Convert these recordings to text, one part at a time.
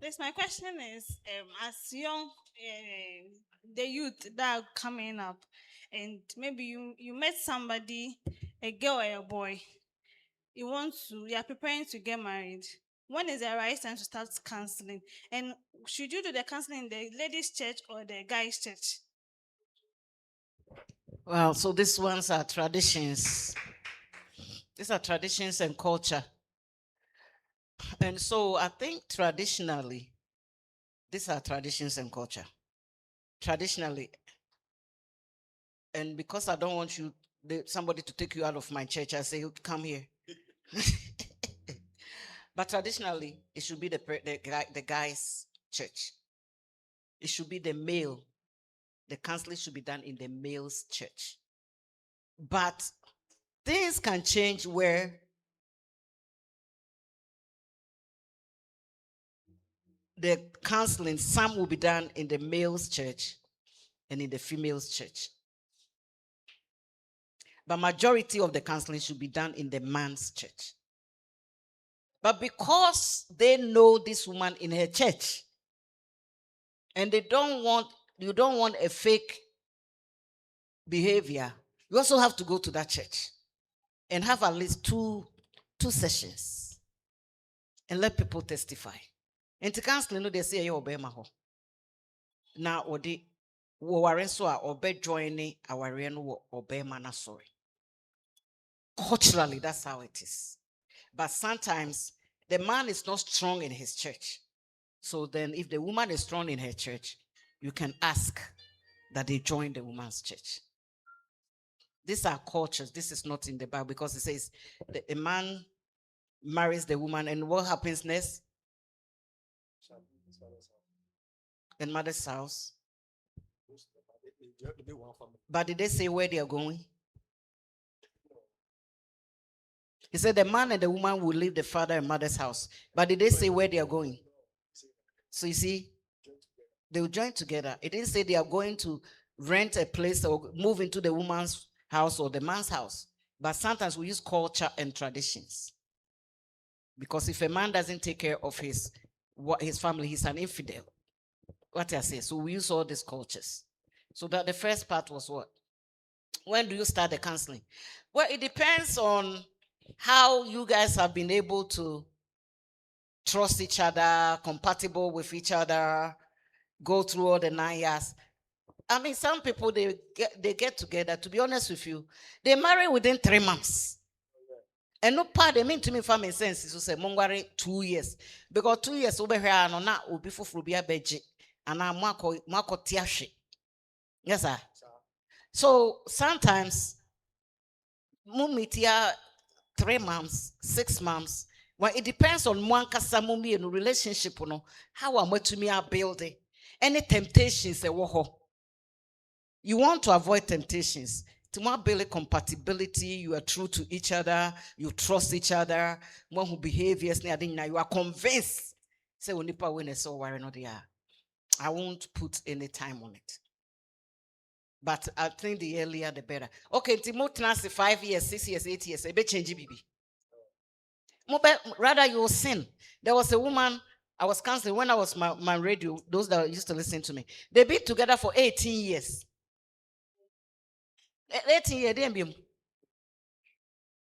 This my question is, as young, the youth that are coming up, and maybe you met somebody, a girl or a boy, you are preparing to get married. When is the right time to start counseling? And should you do the counseling in the ladies' church or the guys' church? Well, so these ones are traditions. These are traditions and culture. And so I think traditionally, these are traditions and culture. Traditionally, and because I don't want somebody to take you out of my church, I say, come here. But traditionally, it should be the guy's church. It should be the male. The counseling should be done in the male's church. But things can change where the counseling, some will be done in the male's church and in the female's church. But majority of the counseling should be done in the man's church. But because they know this woman in her church, and you don't want a fake behavior, you also have to go to that church and have at least two sessions and let people testify. And to counseling, no, they say you obey my home. Now, or the warren so obey joining our no obey mana sorry. Culturally, that's how it is. But sometimes the man is not strong in his church. So then, if the woman is strong in her church, you can ask that they join the woman's church. These are cultures. This is not in the Bible because it says the man marries the woman, and what happens next? In mother's house. But did they say where they are going? He said the man and the woman will leave the father and mother's house. But did they say where they are going? So you see, they will join together. It didn't say they are going to rent a place or move into the woman's house or the man's house. But sometimes we use culture and traditions. Because if a man doesn't take care of his family, he's an infidel. What I say. So we use all these cultures. So that the first part was what? When do you start the counseling? Well, it depends on how you guys have been able to trust each other, compatible with each other, go through all the 9 years. I mean, some people they get together. To be honest with you, they marry within 3 months. And no part they mean to me for me sense is to say mongwari 2 years. Because 2 years over here no na obi fufuru bia beji and na mwako tiashi. Yes, sir. So sometimes mumitia 3 months, 6 months. Well, it depends on one kasamumi and relationship, no. How am I to me are building? Any temptations a woho. You want to avoid temptations. To build a compatibility, you are true to each other, you trust each other, one who behaviors you are convinced. Say when you win so worry not there. I won't put any time on it. But I think the earlier the better. Okay, Timothy 5 years, 6 years, 8 years, a bit change BB. Rather you will sin. There was a woman I was counseling when I was my radio, those that used to listen to me. They been together for 18 years. 18 years, they be.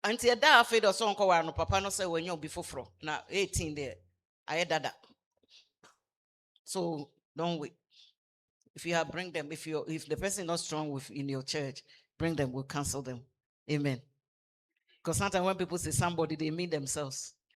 Until that afraid of song called no papa no say when you before fro. Now 18 there. I had that. So don't wait. If you have bring them, if the person is not strong in your church, bring them, we'll cancel them. Amen. Because sometimes when people say somebody, they mean themselves.